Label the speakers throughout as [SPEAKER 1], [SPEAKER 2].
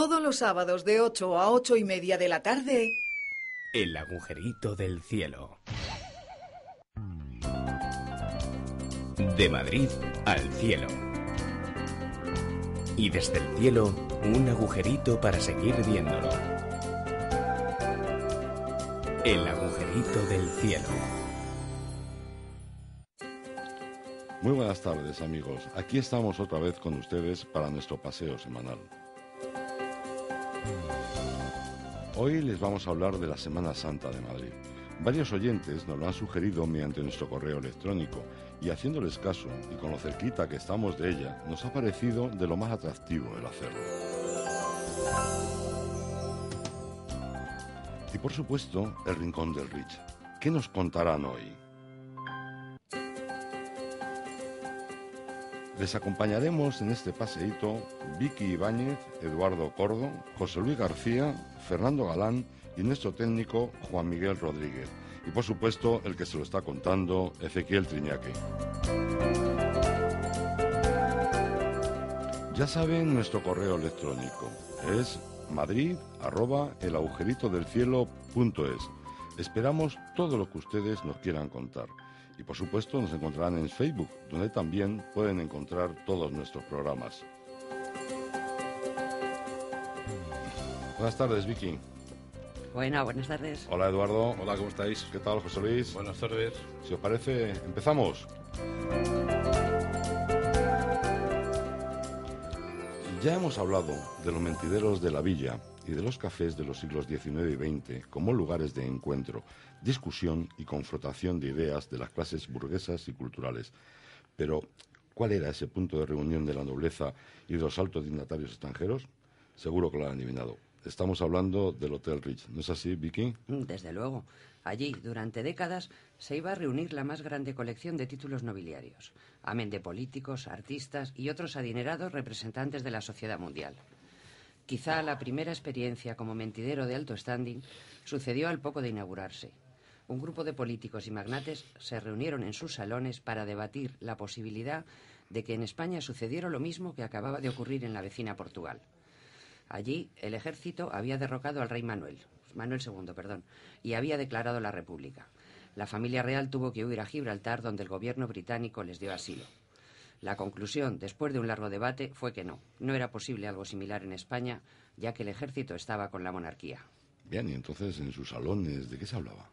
[SPEAKER 1] Todos los sábados de 8 a 8:30 de la tarde.
[SPEAKER 2] El agujerito del cielo. De Madrid al cielo. Y desde el cielo, un agujerito para seguir viéndolo. El agujerito del cielo.
[SPEAKER 3] Muy buenas tardes, amigos. Aquí estamos otra vez con ustedes para nuestro paseo semanal. Hoy les vamos a hablar de la Semana Santa de Madrid. Varios oyentes nos lo han sugerido mediante nuestro correo electrónico y haciéndoles caso y con lo cerquita que estamos de ella, nos ha parecido de lo más atractivo el hacerlo. Y por supuesto, el Rincón del Rich. ¿Qué nos contarán hoy? Les acompañaremos en este paseíto Vicky Ibáñez, Eduardo Cordo, José Luis García, Fernando Galán y nuestro técnico Juan Miguel Rodríguez. Y por supuesto, el que se lo está contando, Ezequiel Triñaque. Ya saben nuestro correo electrónico. Es madrid@elagujeritodelcielo.es. Esperamos todo lo que ustedes nos quieran contar. Y por supuesto nos encontrarán en Facebook, donde también pueden encontrar todos nuestros programas. Buenas tardes, Vicky.
[SPEAKER 4] Buenas tardes.
[SPEAKER 3] Hola, Eduardo.
[SPEAKER 5] Hola, ¿cómo estáis?
[SPEAKER 3] ¿Qué tal, José Luis?
[SPEAKER 5] Buenas tardes.
[SPEAKER 3] Si os parece, empezamos. Ya hemos hablado de los mentideros de la villa y de los cafés de los siglos XIX y XX como lugares de encuentro, discusión y confrontación de ideas de las clases burguesas y culturales. Pero, ¿cuál era ese punto de reunión de la nobleza y de los altos dignatarios extranjeros? Seguro que lo han adivinado. Estamos hablando del Hotel Rich. ¿No es así, Vicky?
[SPEAKER 4] Desde luego. Allí, durante décadas, se iba a reunir la más grande colección de títulos nobiliarios, amén de políticos, artistas y otros adinerados representantes de la sociedad mundial. Quizá la primera experiencia como mentidero de alto standing sucedió al poco de inaugurarse. Un grupo de políticos y magnates se reunieron en sus salones para debatir la posibilidad de que en España sucediera lo mismo que acababa de ocurrir en la vecina Portugal. Allí, el ejército había derrocado al rey Manuel II, y había declarado la República. La familia real tuvo que huir a Gibraltar, donde el gobierno británico les dio asilo. La conclusión, después de un largo debate, fue que no era posible algo similar en España, ya que el ejército estaba con la monarquía.
[SPEAKER 3] Bien, y entonces en sus salones, ¿de qué se hablaba?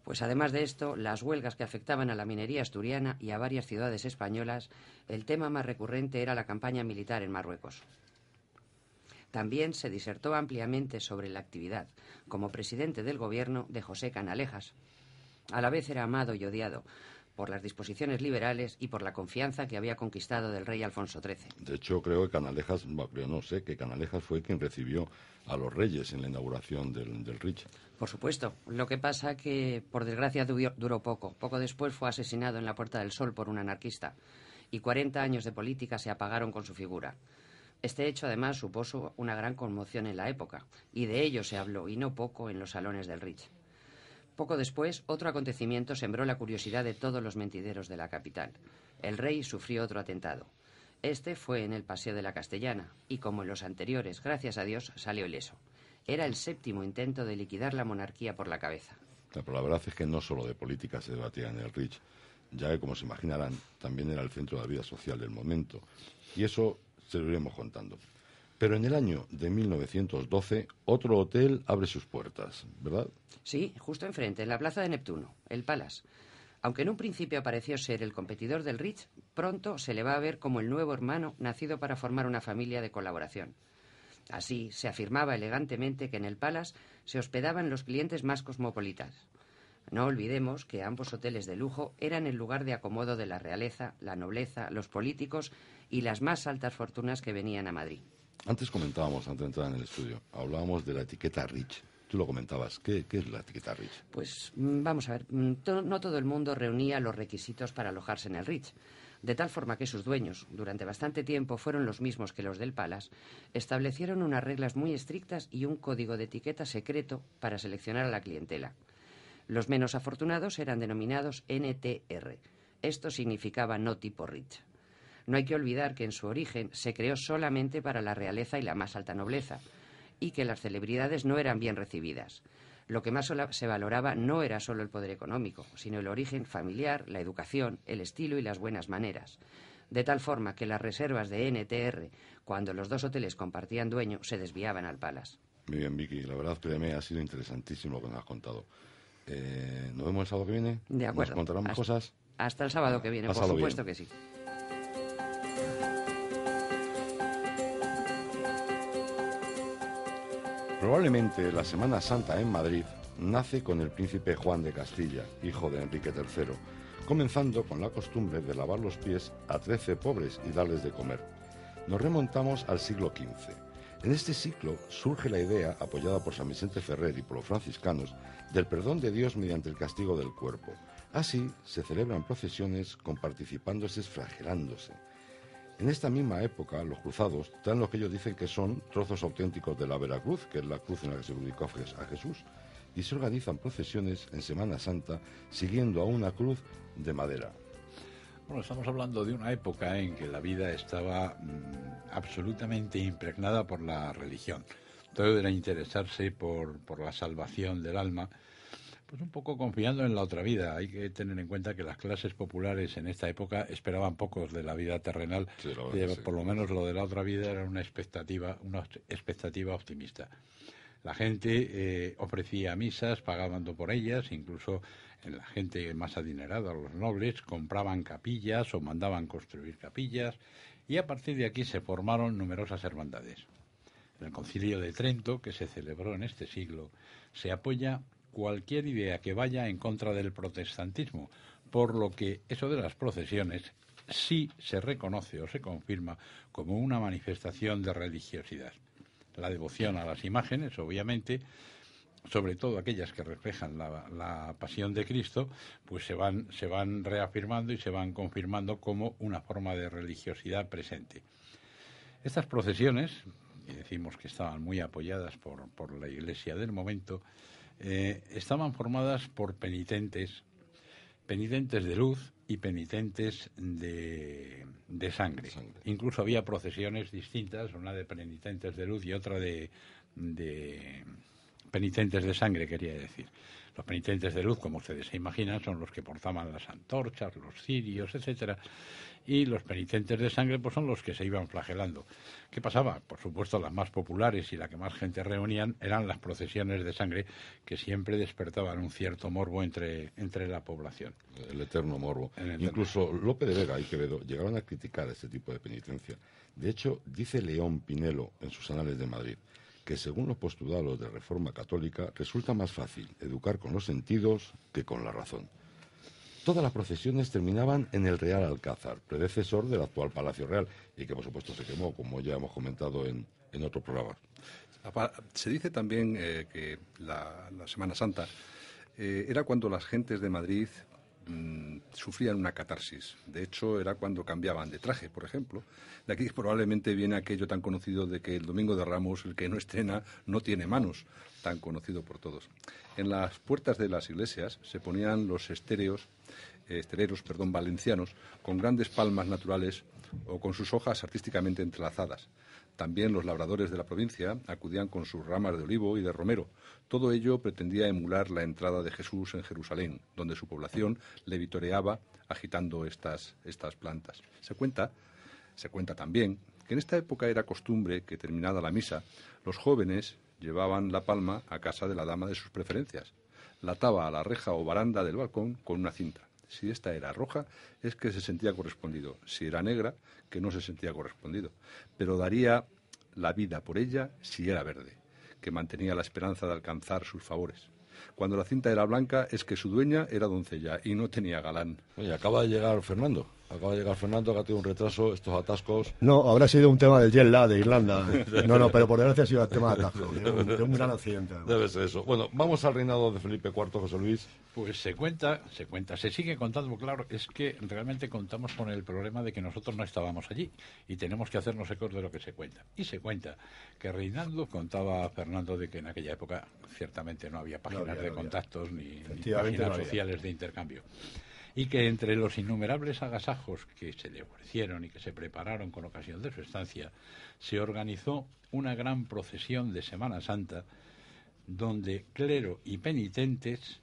[SPEAKER 4] Pues además de esto, las huelgas que afectaban a la minería asturiana y a varias ciudades españolas, el tema más recurrente era la campaña militar en Marruecos. También se disertó ampliamente sobre la actividad como presidente del gobierno de José Canalejas. A la vez era amado y odiado por las disposiciones liberales y por la confianza que había conquistado del rey Alfonso XIII.
[SPEAKER 3] De hecho, creo que Canalejas fue quien recibió a los reyes en la inauguración del Rich.
[SPEAKER 4] Por supuesto. Lo que pasa que, por desgracia, duró poco. Poco después fue asesinado en la Puerta del Sol por un anarquista. Y 40 años de política se apagaron con su figura. Este hecho, además, supuso una gran conmoción en la época. Y de ello se habló, y no poco, en los salones del Rich. Poco después, otro acontecimiento sembró la curiosidad de todos los mentideros de la capital. El rey sufrió otro atentado. Este fue en el Paseo de la Castellana, y como en los anteriores, gracias a Dios, salió ileso. Era el 7º intento de liquidar la monarquía por la cabeza.
[SPEAKER 3] Pero la verdad es que no solo de política se debatía en el Rich, ya que, como se imaginarán, también era el centro de la vida social del momento. Y eso se lo iremos contando. Pero en el año de 1912, otro hotel abre sus puertas, ¿verdad?
[SPEAKER 4] Sí, justo enfrente, en la Plaza de Neptuno, el Palace. Aunque en un principio pareció ser el competidor del Ritz, pronto se le va a ver como el nuevo hermano nacido para formar una familia de colaboración. Así, se afirmaba elegantemente que en el Palace se hospedaban los clientes más cosmopolitas. No olvidemos que ambos hoteles de lujo eran el lugar de acomodo de la realeza, la nobleza, los políticos y las más altas fortunas que venían a Madrid.
[SPEAKER 3] Antes comentábamos, antes de entrar en el estudio, hablábamos de la etiqueta Rich. Tú lo comentabas. ¿Qué es la etiqueta Rich?
[SPEAKER 4] Pues vamos a ver. No todo el mundo reunía los requisitos para alojarse en el Rich. De tal forma que sus dueños, durante bastante tiempo, fueron los mismos que los del Palace, establecieron unas reglas muy estrictas y un código de etiqueta secreto para seleccionar a la clientela. Los menos afortunados eran denominados NTR. Esto significaba no tipo Rich. No hay que olvidar que en su origen se creó solamente para la realeza y la más alta nobleza, y que las celebridades no eran bien recibidas. Lo que más se valoraba no era solo el poder económico, sino el origen familiar, la educación, el estilo y las buenas maneras. De tal forma que las reservas de NTR, cuando los dos hoteles compartían dueño, se desviaban al Palace.
[SPEAKER 3] Muy bien, Vicky. La verdad, créeme, ha sido interesantísimo lo que nos has contado. ¿Nos vemos el sábado que viene?
[SPEAKER 4] De acuerdo.
[SPEAKER 3] ¿Nos contarán más cosas?
[SPEAKER 4] Hasta el sábado que viene, por supuesto que sí.
[SPEAKER 3] Probablemente la Semana Santa en Madrid nace con el príncipe Juan de Castilla, hijo de Enrique III, comenzando con la costumbre de lavar los pies a 13 pobres y darles de comer. Nos remontamos al siglo XV. En este ciclo surge la idea, apoyada por San Vicente Ferrer y por los franciscanos, del perdón de Dios mediante el castigo del cuerpo. Así se celebran procesiones con participándose flagelándose. En esta misma época, los cruzados traen lo que ellos dicen que son trozos auténticos de la Veracruz, que es la cruz en la que se crucificó a Jesús, y se organizan procesiones en Semana Santa siguiendo a una cruz de madera.
[SPEAKER 5] Bueno, estamos hablando de una época en que la vida estaba absolutamente impregnada por la religión. Todo era interesarse por la salvación del alma, pues un poco confiando en la otra vida. Hay que tener en cuenta que las clases populares en esta época esperaban pocos de la vida terrenal. Sí, sí. Por lo menos lo de la otra vida era una expectativa optimista. La gente ofrecía misas, pagando por ellas, incluso la gente más adinerada, los nobles, compraban capillas o mandaban construir capillas, y a partir de aquí se formaron numerosas hermandades. En el Concilio de Trento, que se celebró en este siglo, se apoya cualquier idea que vaya en contra del protestantismo, por lo que eso de las procesiones sí se reconoce o se confirma como una manifestación de religiosidad. La devoción a las imágenes, obviamente, sobre todo aquellas que reflejan la pasión de Cristo, pues se van reafirmando y se van confirmando como una forma de religiosidad presente. Estas procesiones, y decimos que estaban muy apoyadas por la Iglesia del momento, estaban formadas por penitentes de luz y penitentes de sangre. Incluso había procesiones distintas, una de penitentes de luz y otra de penitentes de sangre, quería decir. Los penitentes de luz, como ustedes se imaginan, son los que portaban las antorchas, los cirios, etcétera, y los penitentes de sangre pues son los que se iban flagelando. ¿Qué pasaba? Por supuesto, las más populares y la que más gente reunían eran las procesiones de sangre, que siempre despertaban un cierto morbo entre la población.
[SPEAKER 3] El eterno morbo. Incluso Lope de Vega y Quevedo llegaron a criticar este tipo de penitencia. De hecho, dice León Pinelo en sus Anales de Madrid que según los postulados de Reforma Católica resulta más fácil educar con los sentidos que con la razón. Todas las procesiones terminaban en el Real Alcázar, predecesor del actual Palacio Real, y que por supuesto se quemó, como ya hemos comentado en otros programas.
[SPEAKER 6] Se dice también que la Semana Santa era cuando las gentes de Madrid sufrían una catarsis. De hecho, era cuando cambiaban de traje, por ejemplo. De aquí probablemente viene aquello tan conocido de que el Domingo de Ramos, el que no estrena, no tiene manos, tan conocido por todos. En las puertas de las iglesias se ponían los estereros valencianos, con grandes palmas naturales o con sus hojas artísticamente entrelazadas. También los labradores de la provincia acudían con sus ramas de olivo y de romero. Todo ello pretendía emular la entrada de Jesús en Jerusalén, donde su población le vitoreaba agitando estas plantas. Se cuenta también que en esta época era costumbre que, terminada la misa, los jóvenes llevaban la palma a casa de la dama de sus preferencias. La ataba a la reja o baranda del balcón con una cinta. Si esta era roja, es que se sentía correspondido. Si era negra, que no se sentía correspondido. Pero daría la vida por ella si era verde, que mantenía la esperanza de alcanzar sus favores. Cuando la cinta era blanca, es que su dueña era doncella y no tenía galán.
[SPEAKER 3] Oye, acaba de llegar Fernando, que ha tenido un retraso, estos atascos.
[SPEAKER 7] No, habrá sido un tema del jet lag de Irlanda. No, pero por desgracia ha sido el tema de atasco, de un gran accidente.
[SPEAKER 3] Debe ser eso. Bueno, vamos al reinado de Felipe IV, José Luis.
[SPEAKER 5] Pues se sigue contando, claro, es que realmente contamos con el problema de que nosotros no estábamos allí y tenemos que hacernos ecos de lo que se cuenta. Y se cuenta que reinando, contaba Fernando de que en aquella época ciertamente no había páginas de contactos ni páginas sociales de intercambio. y que entre los innumerables agasajos que se le ofrecieron y que se prepararon con ocasión de su estancia, se organizó una gran procesión de Semana Santa donde clero y penitentes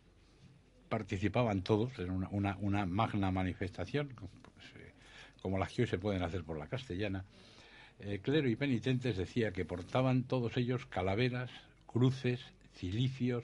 [SPEAKER 5] participaban todos en una magna manifestación, como las que hoy se pueden hacer por la Castellana. Clero y penitentes decía que portaban todos ellos calaveras, cruces, cilicios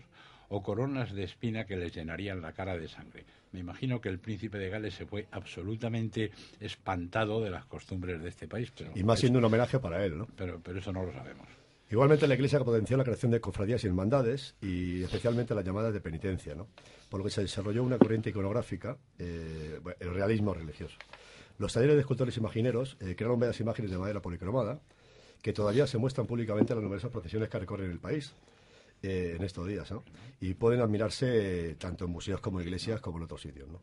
[SPEAKER 5] o coronas de espina que les llenarían la cara de sangre. Me imagino que el príncipe de Gales se fue absolutamente espantado de las costumbres de este país. Pero
[SPEAKER 7] y más siendo un homenaje para él, ¿no?
[SPEAKER 5] Pero eso no lo sabemos.
[SPEAKER 7] Igualmente la Iglesia potenció la creación de cofradías y hermandades, y especialmente las llamadas de penitencia, ¿no? Por lo que se desarrolló una corriente iconográfica, el realismo religioso. Los talleres de escultores imagineros crearon bellas imágenes de madera policromada, que todavía se muestran públicamente en las numerosas procesiones que recorren el país en estos días, ¿no? Y pueden admirarse tanto en museos como en iglesias como en otros sitios, ¿no?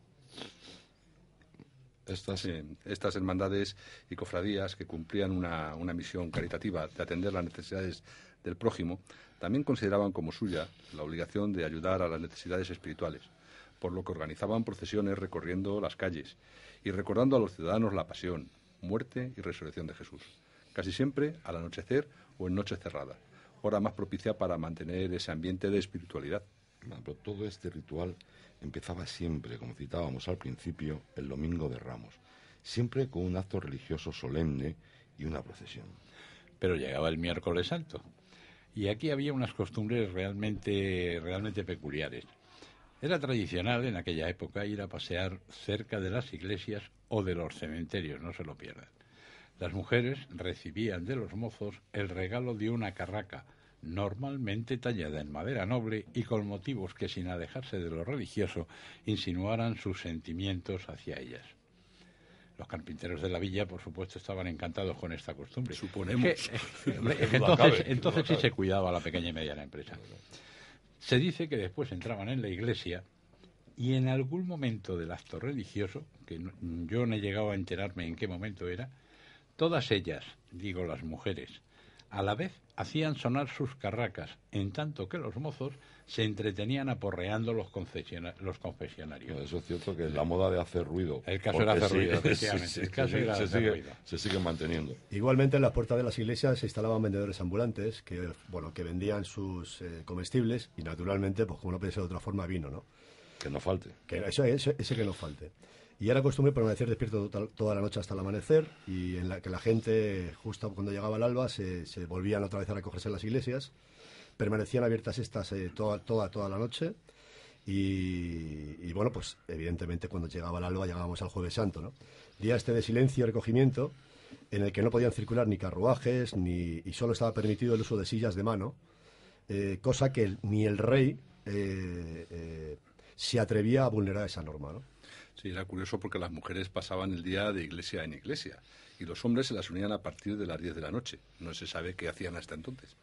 [SPEAKER 6] Estas hermandades y cofradías que cumplían una misión caritativa de atender las necesidades del prójimo, también consideraban como suya la obligación de ayudar a las necesidades espirituales, por lo que organizaban procesiones recorriendo las calles y recordando a los ciudadanos la pasión, muerte y resurrección de Jesús, casi siempre al anochecer o en noche cerrada, hora más propicia para mantener ese ambiente de espiritualidad.
[SPEAKER 3] Pero todo este ritual empezaba siempre, como citábamos al principio, el Domingo de Ramos, siempre con un acto religioso solemne y una procesión.
[SPEAKER 5] Pero llegaba el miércoles santo, y aquí había unas costumbres realmente peculiares. Era tradicional en aquella época ir a pasear cerca de las iglesias o de los cementerios, no se lo pierdan. Las mujeres recibían de los mozos el regalo de una carraca, normalmente tallada en madera noble y con motivos que, sin alejarse de lo religioso, insinuaran sus sentimientos hacia ellas. Los carpinteros de la villa, por supuesto, estaban encantados con esta costumbre.
[SPEAKER 6] Suponemos.
[SPEAKER 5] Entonces sí se cuidaba la pequeña y mediana empresa. Se dice que después entraban en la iglesia y en algún momento del acto religioso, que yo no he llegado a enterarme en qué momento era, todas ellas, digo las mujeres, a la vez hacían sonar sus carracas, en tanto que los mozos se entretenían aporreando los confesionarios.
[SPEAKER 3] No, eso es cierto, que la moda de hacer ruido.
[SPEAKER 5] El caso era hacer ruido, efectivamente. El caso era hacer ruido.
[SPEAKER 3] Se sigue manteniendo.
[SPEAKER 7] Igualmente en las puertas de las iglesias se instalaban vendedores ambulantes que vendían sus comestibles y naturalmente, pues como no puede ser de otra forma, vino, ¿no?
[SPEAKER 3] Que no falte.
[SPEAKER 7] Ese que no falte. Y era costumbre permanecer despierto toda la noche hasta el amanecer, y en la que la gente, justo cuando llegaba el alba, se volvían otra vez a recogerse en las iglesias. Permanecían abiertas estas toda la noche. Y bueno, pues evidentemente cuando llegaba el alba llegábamos al Jueves Santo, ¿no? Día de silencio y recogimiento, en el que no podían circular ni carruajes, y solo estaba permitido el uso de sillas de mano, cosa que ni el rey se atrevía a vulnerar esa norma, ¿no?
[SPEAKER 6] Sí, era curioso porque las mujeres pasaban el día de iglesia en iglesia y los hombres se las unían a partir de las 10 de la noche. No se sabe qué hacían hasta entonces.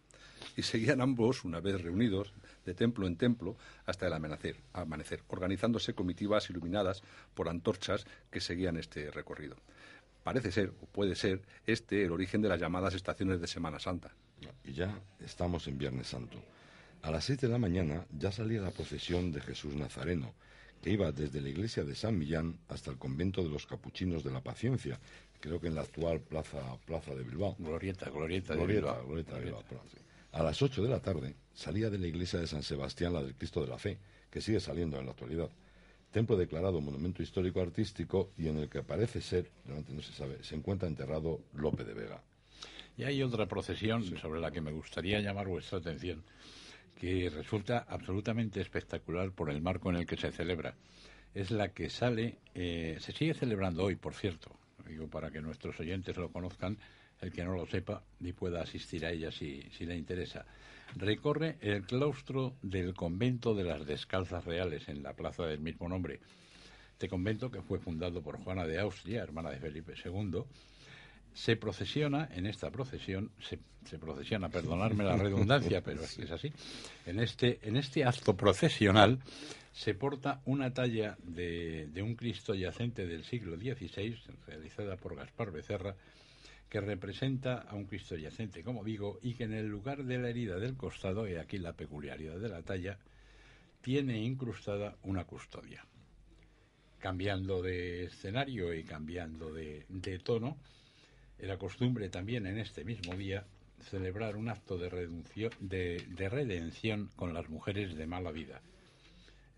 [SPEAKER 6] Y seguían ambos, una vez reunidos, de templo en templo hasta el amanecer, organizándose comitivas iluminadas por antorchas que seguían este recorrido. Parece ser, o puede ser, el origen de las llamadas estaciones de Semana Santa.
[SPEAKER 3] Y ya estamos en Viernes Santo. A las 6 de la mañana ya salía la procesión de Jesús Nazareno, que iba desde la iglesia de San Millán hasta el convento de los Capuchinos de la Paciencia, creo que en la actual plaza de Bilbao.
[SPEAKER 5] Glorieta de Bilbao.
[SPEAKER 3] Sí. A las 8 de la tarde salía de la iglesia de San Sebastián la del Cristo de la Fe, que sigue saliendo en la actualidad. Templo declarado monumento histórico artístico y en el que parece ser, realmente no se sabe, se encuentra enterrado Lope de Vega.
[SPEAKER 5] Y hay otra procesión sobre la que me gustaría llamar vuestra atención, que resulta absolutamente espectacular por el marco en el que se celebra. Es la que sale, se sigue celebrando hoy, por cierto, digo para que nuestros oyentes lo conozcan, el que no lo sepa y pueda asistir a ella si le interesa. Recorre el claustro del convento de las Descalzas Reales en la plaza del mismo nombre. Este convento, que fue fundado por Juana de Austria, hermana de Felipe II, se procesiona, en esta procesión, se procesiona, perdonadme la redundancia, pero es así, en este acto procesional se porta una talla de un Cristo yacente del siglo XVI, realizada por Gaspar Becerra, que representa a un Cristo yacente, como digo, y que en el lugar de la herida del costado, y aquí la peculiaridad de la talla, tiene incrustada una custodia. cambiando de escenario y cambiando de tono, era costumbre también en este mismo día celebrar un acto de redención con las mujeres de mala vida.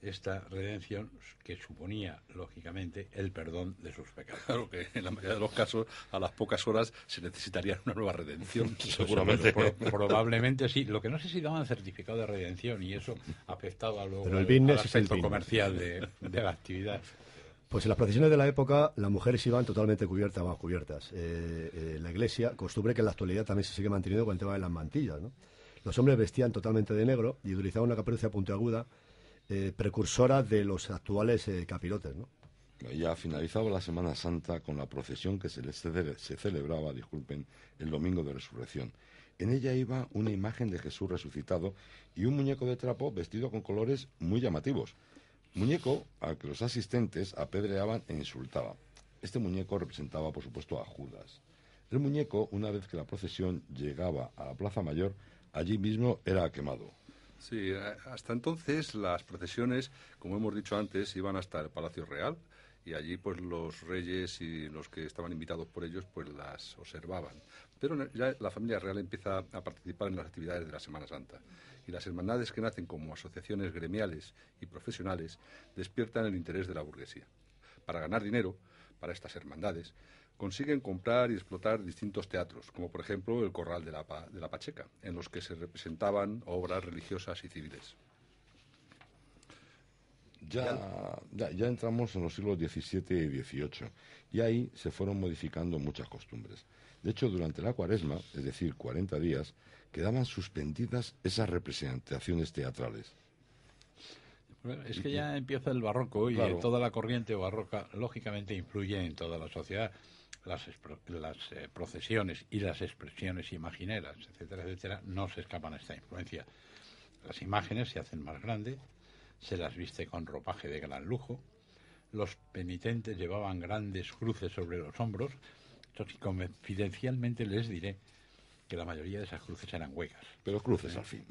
[SPEAKER 5] Esta redención que suponía, lógicamente, el perdón de sus pecados.
[SPEAKER 6] Claro que en la mayoría de los casos, a las pocas horas, se necesitaría una nueva redención.
[SPEAKER 3] Seguramente.
[SPEAKER 5] Probablemente sí. Lo que no sé si daban certificado de redención y eso afectaba luego
[SPEAKER 7] al
[SPEAKER 5] aspecto comercial de la actividad.
[SPEAKER 7] Pues en las procesiones de la época las mujeres iban totalmente cubiertas. La iglesia, costumbre que en la actualidad también se sigue manteniendo con el tema de las mantillas, ¿no? Los hombres vestían totalmente de negro y utilizaban una caperuza puntiaguda, precursora de los actuales capirotes, ¿no?
[SPEAKER 3] Ya finalizaba la Semana Santa con la procesión que se celebraba, el Domingo de Resurrección. En ella iba una imagen de Jesús resucitado y un muñeco de trapo vestido con colores muy llamativos. Muñeco al que los asistentes apedreaban e insultaban. Este muñeco representaba, por supuesto, a Judas. El muñeco, una vez que la procesión llegaba a la Plaza Mayor, allí mismo era quemado.
[SPEAKER 6] Sí, hasta entonces las procesiones, como hemos dicho antes, iban hasta el Palacio Real y allí pues los reyes y los que estaban invitados por ellos pues las observaban. Pero ya la familia real empieza a participar en las actividades de la Semana Santa y las hermandades que nacen como asociaciones gremiales y profesionales despiertan el interés de la burguesía. Para ganar dinero, para estas hermandades, consiguen comprar y explotar distintos teatros, como por ejemplo el Corral de la Pacheca, en los que se representaban obras religiosas y civiles.
[SPEAKER 3] Ya entramos en los siglos XVII y XVIII, y ahí se fueron modificando muchas costumbres. De hecho, durante la Cuaresma, es decir, 40 días, quedaban suspendidas esas representaciones teatrales.
[SPEAKER 5] Bueno, es que ya empieza el barroco y
[SPEAKER 3] claro,
[SPEAKER 5] toda la corriente barroca, lógicamente, influye en toda la sociedad. Las procesiones y las expresiones imagineras, etcétera, etcétera, no se escapan a esta influencia. Las imágenes se hacen más grandes, se las viste con ropaje de gran lujo, los penitentes llevaban grandes cruces sobre los hombros. Entonces, confidencialmente les diré que la mayoría de esas cruces eran huecas.
[SPEAKER 3] Pero cruces, al fin.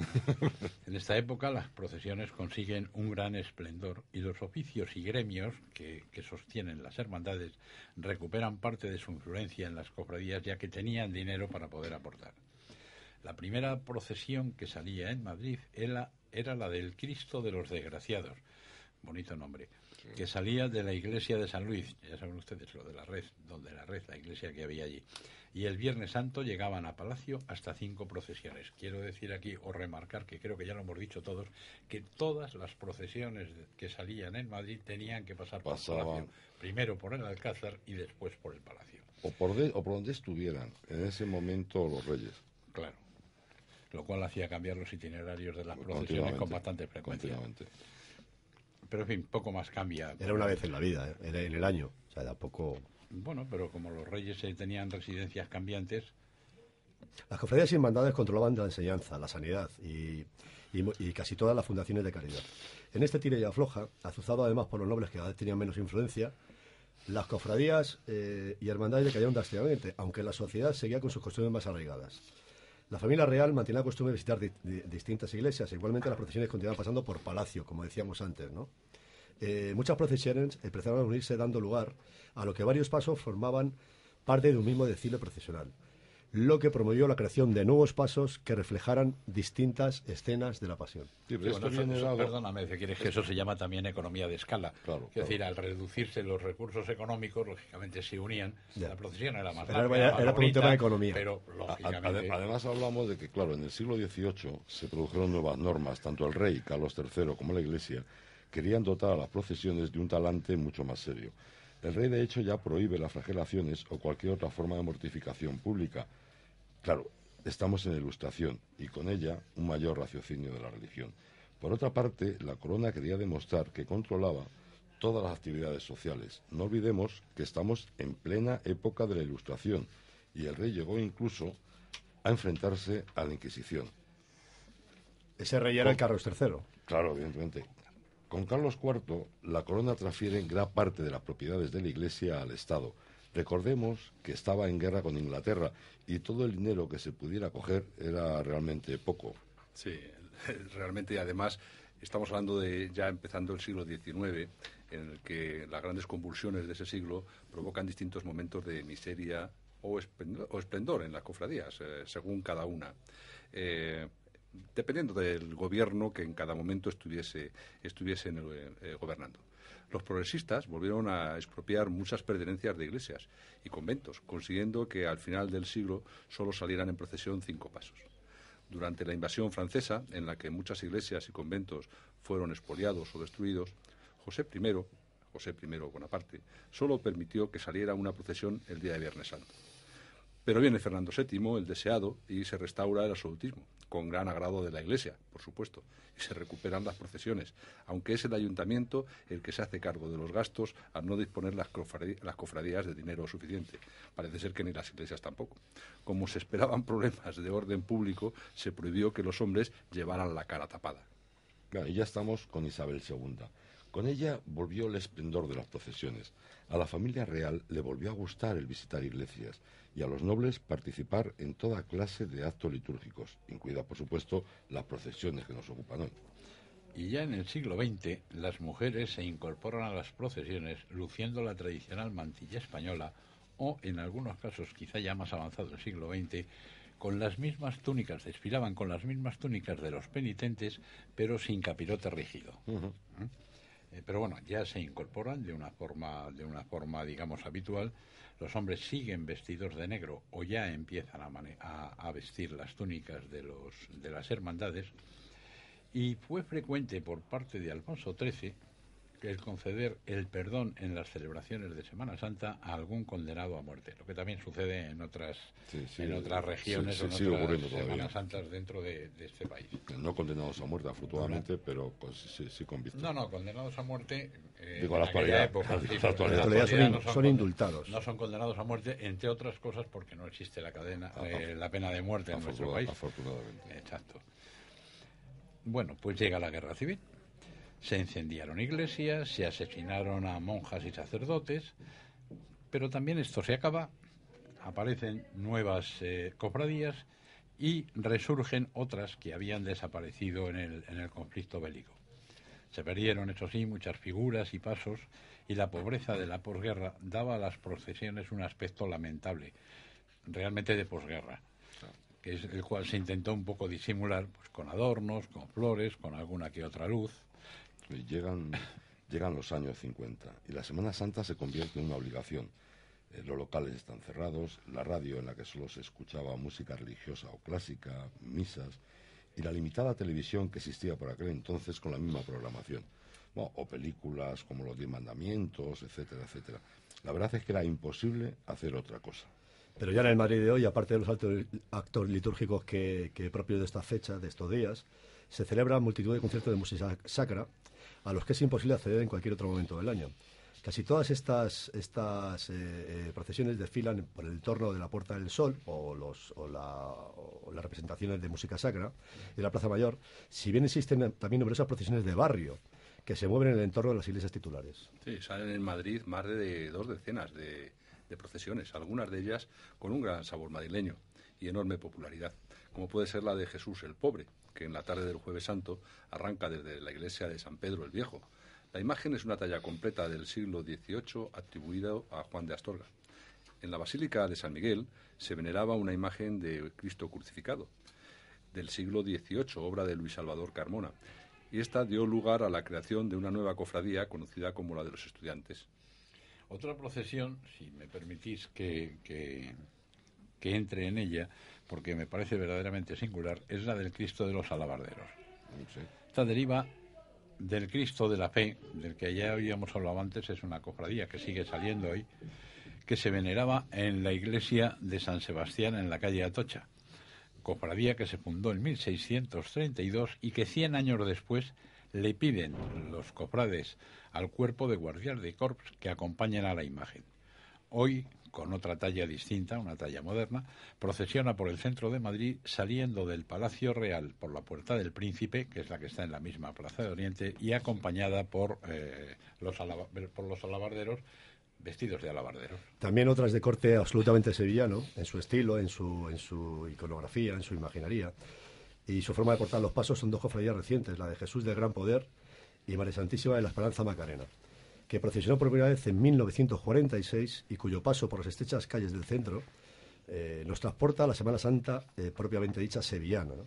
[SPEAKER 5] En esta época las procesiones consiguen un gran esplendor y los oficios y gremios que sostienen las hermandades recuperan parte de su influencia en las cofradías, ya que tenían dinero para poder aportar. La primera procesión que salía en Madrid era la del Cristo de los Desgraciados, bonito nombre, que salía de la iglesia de San Luis, ya saben ustedes lo de la Red, la iglesia que había allí. Y el Viernes Santo llegaban a Palacio hasta 5 procesiones. Quiero decir aquí o remarcar, que creo que ya lo hemos dicho todos, que todas las procesiones que salían en Madrid tenían que pasar por Palacio. Primero por el Alcázar y después por el Palacio.
[SPEAKER 3] O por donde estuvieran en ese momento los reyes.
[SPEAKER 5] Claro. Lo cual hacía cambiar los itinerarios de las procesiones con bastante frecuencia. Pero en fin, poco más cambia.
[SPEAKER 7] Era una vez en la vida, era en el año. O sea, era poco...
[SPEAKER 5] Bueno, pero como los reyes tenían residencias cambiantes...
[SPEAKER 7] Las cofradías y hermandades controlaban la enseñanza, la sanidad y casi todas las fundaciones de caridad. En este tira y afloja, azuzado además por los nobles que cada vez tenían menos influencia, las cofradías y hermandades decayeron drásticamente, aunque la sociedad seguía con sus costumbres más arraigadas. La familia real mantenía la costumbre de visitar distintas iglesias. Igualmente las procesiones continuaban pasando por Palacio, como decíamos antes, ¿no? Muchas procesiones empezaron a unirse dando lugar a lo que varios pasos formaban parte de un mismo desfile procesional, lo que promovió la creación de nuevos pasos que reflejaran distintas escenas de la pasión.
[SPEAKER 3] Sí, pero
[SPEAKER 5] perdóname, si quieres, que eso se llama también economía de escala.
[SPEAKER 3] Claro,
[SPEAKER 5] es decir, al reducirse los recursos económicos, lógicamente se unían.
[SPEAKER 7] Ya.
[SPEAKER 5] La procesión era más
[SPEAKER 7] larga, era por un tema de economía.
[SPEAKER 5] Pero, lógicamente...
[SPEAKER 3] Además hablamos de que, claro, en el siglo XVIII se produjeron nuevas normas. Tanto el rey, Carlos III, como la Iglesia querían dotar a las procesiones de un talante mucho más serio. El rey, de hecho, ya prohíbe las flagelaciones o cualquier otra forma de mortificación pública. Claro, estamos en la Ilustración y con ella un mayor raciocinio de la religión. Por otra parte, la corona quería demostrar que controlaba todas las actividades sociales. No olvidemos que estamos en plena época de la Ilustración y el rey llegó incluso a enfrentarse a la Inquisición.
[SPEAKER 7] Ese rey era el Carlos III.
[SPEAKER 3] Claro, evidentemente. Con Carlos IV, la corona transfiere gran parte de las propiedades de la Iglesia al Estado. Recordemos que estaba en guerra con Inglaterra y todo el dinero que se pudiera coger era realmente poco.
[SPEAKER 6] Sí, realmente, además, estamos hablando de ya empezando el siglo XIX, en el que las grandes convulsiones de ese siglo provocan distintos momentos de miseria o esplendor en las cofradías, según cada una. Dependiendo del gobierno que en cada momento estuviesen gobernando. Los progresistas volvieron a expropiar muchas pertenencias de iglesias y conventos, consiguiendo que al final del siglo solo salieran en procesión 5 pasos. Durante la invasión francesa, en la que muchas iglesias y conventos fueron expoliados o destruidos, José I Bonaparte, solo permitió que saliera una procesión el día de Viernes Santo. Pero viene Fernando VII, el deseado, y se restaura el absolutismo, con gran agrado de la Iglesia, por supuesto, y se recuperan las procesiones, aunque es el ayuntamiento el que se hace cargo de los gastos al no disponer las cofradías de dinero suficiente. Parece ser que ni las iglesias tampoco. Como se esperaban problemas de orden público, se prohibió que los hombres llevaran la cara tapada.
[SPEAKER 3] Claro, y ya estamos con Isabel II. Con ella volvió el esplendor de las procesiones. A la familia real le volvió a gustar el visitar iglesias y a los nobles participar en toda clase de actos litúrgicos, incluidas, por supuesto, las procesiones que nos ocupan hoy.
[SPEAKER 5] Y ya en el siglo XX, las mujeres se incorporan a las procesiones luciendo la tradicional mantilla española o, en algunos casos, quizá ya más avanzado el siglo XX, con las mismas túnicas, desfilaban con las mismas túnicas de los penitentes, pero sin capirote rígido. Pero bueno, ya se incorporan de una forma, digamos, habitual. Los hombres siguen vestidos de negro o ya empiezan a vestir las túnicas de las hermandades. Y fue frecuente por parte de Alfonso XIII el conceder el perdón en las celebraciones de Semana Santa a algún condenado a muerte, lo que también sucede en otras regiones o en otras Semanas Santas dentro de este país.
[SPEAKER 3] No condenados a muerte, afortunadamente, pero sí con vista.
[SPEAKER 5] No, condenados a muerte.
[SPEAKER 3] Digo, la actualidad.
[SPEAKER 7] Son indultados.
[SPEAKER 5] No son condenados a muerte, entre otras cosas, porque no existe la pena de muerte en nuestro país.
[SPEAKER 3] Afortunadamente.
[SPEAKER 5] Exacto. Bueno, pues llega la Guerra Civil. Se incendiaron iglesias, se asesinaron a monjas y sacerdotes, pero también esto se acaba, aparecen nuevas cofradías y resurgen otras que habían desaparecido en el conflicto bélico. Se perdieron, eso sí, muchas figuras y pasos, y la pobreza de la posguerra daba a las procesiones un aspecto lamentable, realmente de posguerra, que es el cual se intentó un poco disimular pues, con adornos, con flores, con alguna que otra luz.
[SPEAKER 3] Llegan los años 50 y la Semana Santa se convierte en una obligación. Los locales están cerrados, la radio en la que solo se escuchaba música religiosa o clásica, misas, y la limitada televisión que existía por aquel entonces con la misma programación. Bueno, o películas como Los 10 Mandamientos, etcétera, etcétera. La verdad es que era imposible hacer otra cosa.
[SPEAKER 7] Pero ya en el Madrid de hoy, aparte de los actos litúrgicos que propios de esta fecha, de estos días, se celebran multitud de conciertos de música sacra a los que es imposible acceder en cualquier otro momento del año. Casi todas estas procesiones desfilan por el entorno de la Puerta del Sol o las representaciones de música sacra de la Plaza Mayor, si bien existen también numerosas procesiones de barrio que se mueven en el entorno de las iglesias titulares.
[SPEAKER 6] Sí, salen en Madrid más de 2 decenas de procesiones, algunas de ellas con un gran sabor madrileño y enorme popularidad, como puede ser la de Jesús el Pobre, que en la tarde del Jueves Santo arranca desde la iglesia de San Pedro el Viejo. La imagen es una talla completa del siglo XVIII atribuida a Juan de Astorga. En la Basílica de San Miguel se veneraba una imagen de Cristo crucificado, del siglo XVIII, obra de Luis Salvador Carmona, y esta dio lugar a la creación de una nueva cofradía conocida como la de los estudiantes.
[SPEAKER 5] Otra procesión, si me permitís que entre en ella, porque me parece verdaderamente singular, es la del Cristo de los Alabarderos.
[SPEAKER 3] Sí.
[SPEAKER 5] Esta deriva del Cristo de la Fe, del que ya habíamos hablado antes, es una cofradía que sigue saliendo hoy, que se veneraba en la iglesia de San Sebastián en la calle Atocha. Cofradía que se fundó en 1632 y que 100 años después le piden los cofrades al cuerpo de guardias de corps que acompañen a la imagen. Hoy, con otra talla distinta, una talla moderna, procesiona por el centro de Madrid saliendo del Palacio Real por la Puerta del Príncipe, que es la que está en la misma Plaza de Oriente, y acompañada por los alabarderos, vestidos de alabarderos.
[SPEAKER 7] También otras de corte absolutamente sevillano, en su estilo, en su iconografía, en su imaginaría. y su forma de portar los pasos son dos cofradías recientes, la de Jesús del Gran Poder y María Santísima de la Esperanza Macarena, que procesionó por primera vez en 1946 y cuyo paso por las estrechas calles del centro nos transporta a la Semana Santa propiamente dicha sevillana, ¿no?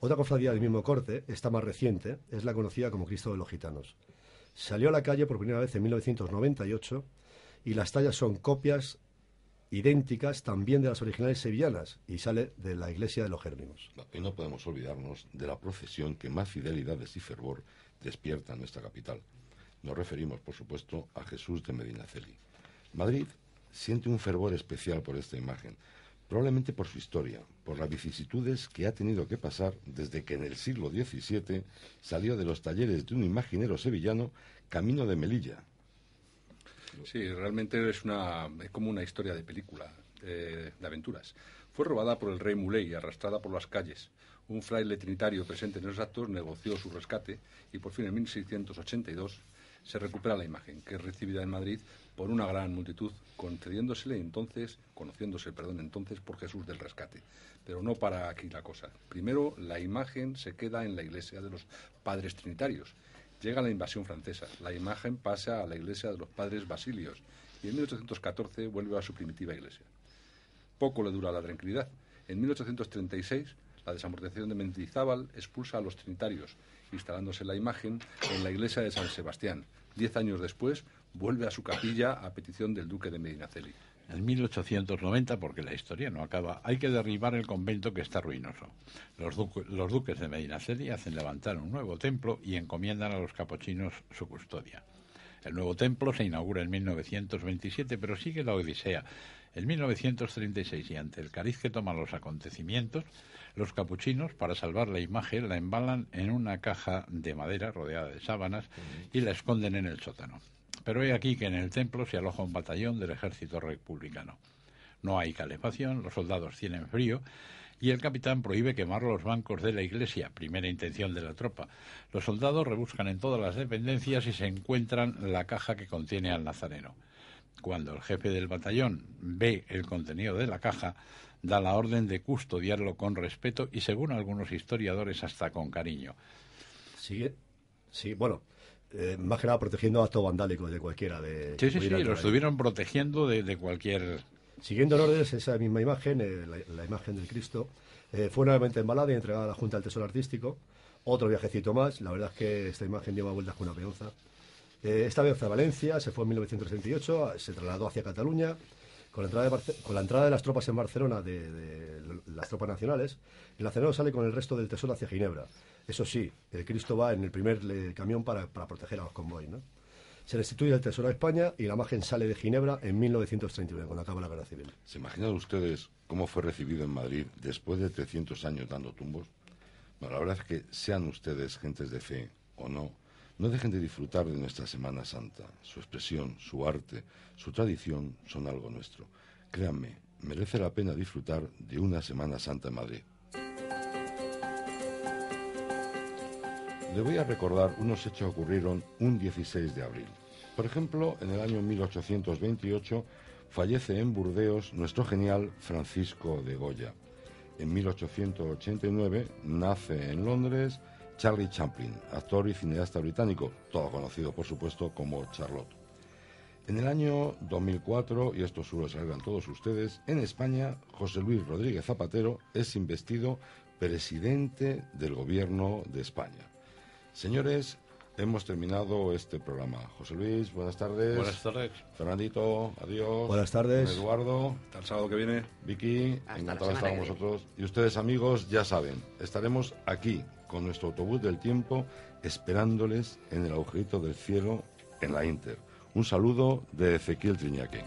[SPEAKER 7] Otra cofradía del mismo corte, esta más reciente, es la conocida como Cristo de los Gitanos. Salió a la calle por primera vez en 1998 y las tallas son copias idénticas también de las originales sevillanas y sale de la iglesia de los Jerónimos.
[SPEAKER 3] Y no podemos olvidarnos de la procesión que más fidelidades y fervor despierta en nuestra capital. Nos referimos, por supuesto, a Jesús de Medinaceli. Madrid siente un fervor especial por esta imagen, probablemente por su historia, por las vicisitudes que ha tenido que pasar desde que en el siglo XVII salió de los talleres de un imaginero sevillano camino de Melilla.
[SPEAKER 6] Sí, realmente es como una historia de película, de aventuras. Fue robada por el rey Muley y arrastrada por las calles. Un fraile trinitario presente en esos actos negoció su rescate y por fin en 1682 se recupera la imagen, que es recibida en Madrid por una gran multitud, conociéndose entonces por Jesús del Rescate. Pero no para aquí la cosa. Primero, la imagen se queda en la iglesia de los padres trinitarios. Llega la invasión francesa, la imagen pasa a la iglesia de los padres basilios y en 1814 vuelve a su primitiva iglesia. Poco le dura la tranquilidad. En 1836, la desamortización de Mendizábal expulsa a los trinitarios, instalándose la imagen en la iglesia de San Sebastián. 10 años después, vuelve a su capilla a petición del duque de Medinaceli.
[SPEAKER 5] En 1890, porque la historia no acaba, hay que derribar el convento que está ruinoso. Los duques de Medinaceli hacen levantar un nuevo templo y encomiendan a los capuchinos su custodia. El nuevo templo se inaugura en 1927, pero sigue la odisea. En 1936, y ante el cariz que toman los acontecimientos, los capuchinos, para salvar la imagen, la embalan en una caja de madera rodeada de sábanas y la esconden en el sótano. Pero he aquí que en el templo se aloja un batallón del ejército republicano. No hay calefacción, los soldados tienen frío y el capitán prohíbe quemar los bancos de la iglesia, primera intención de la tropa. Los soldados rebuscan en todas las dependencias y se encuentran la caja que contiene al nazareno. Cuando el jefe del batallón ve el contenido de la caja, da la orden de custodiarlo con respeto y, según algunos historiadores, hasta con cariño.
[SPEAKER 7] Sí, bueno, más que nada protegiendo actos vandálicos de cualquiera.
[SPEAKER 5] Sí, lo estuvieron protegiendo de cualquier...
[SPEAKER 7] Siguiendo en orden esa misma imagen, la imagen del Cristo, fue nuevamente embalada y entregada a la Junta del Tesoro Artístico. Otro viajecito más, la verdad es que esta imagen lleva vueltas con una peonza. Esta vez a Valencia, se fue en 1938, se trasladó hacia Cataluña. Con la entrada de las tropas en Barcelona, de las tropas nacionales, el nazareno sale con el resto del tesoro hacia Ginebra. Eso sí, el Cristo va en el primer camión para proteger a los convoys, ¿no? Se restituye el tesoro a España y la imagen sale de Ginebra en 1939, cuando acaba la Guerra Civil.
[SPEAKER 3] ¿Se imaginan ustedes cómo fue recibido en Madrid después de 300 años dando tumbos? Bueno, la verdad es que sean ustedes gentes de fe o no, no dejen de disfrutar de nuestra Semana Santa. Su expresión, su arte, su tradición son algo nuestro. Créanme, merece la pena disfrutar de una Semana Santa en Madrid. Le voy a recordar unos hechos que ocurrieron un 16 de abril. Por ejemplo, en el año 1828 fallece en Burdeos nuestro genial Francisco de Goya. En 1889 nace en Londres Charlie Chaplin, actor y cineasta británico, todo conocido por supuesto como Charlotte. En el año 2004, y esto solo sabrán todos ustedes, en España José Luis Rodríguez Zapatero es investido presidente del gobierno de España. Señores, hemos terminado este programa. José Luis, buenas tardes.
[SPEAKER 5] Buenas tardes.
[SPEAKER 3] Fernandito, adiós.
[SPEAKER 7] Buenas tardes.
[SPEAKER 3] Eduardo.
[SPEAKER 6] Hasta el sábado que viene.
[SPEAKER 3] Vicky, encantado de estar con vosotros. Y ustedes, amigos, ya saben, estaremos aquí con nuestro autobús del tiempo esperándoles en el agujerito del cielo en la Inter. Un saludo de Ezequiel Triñaque.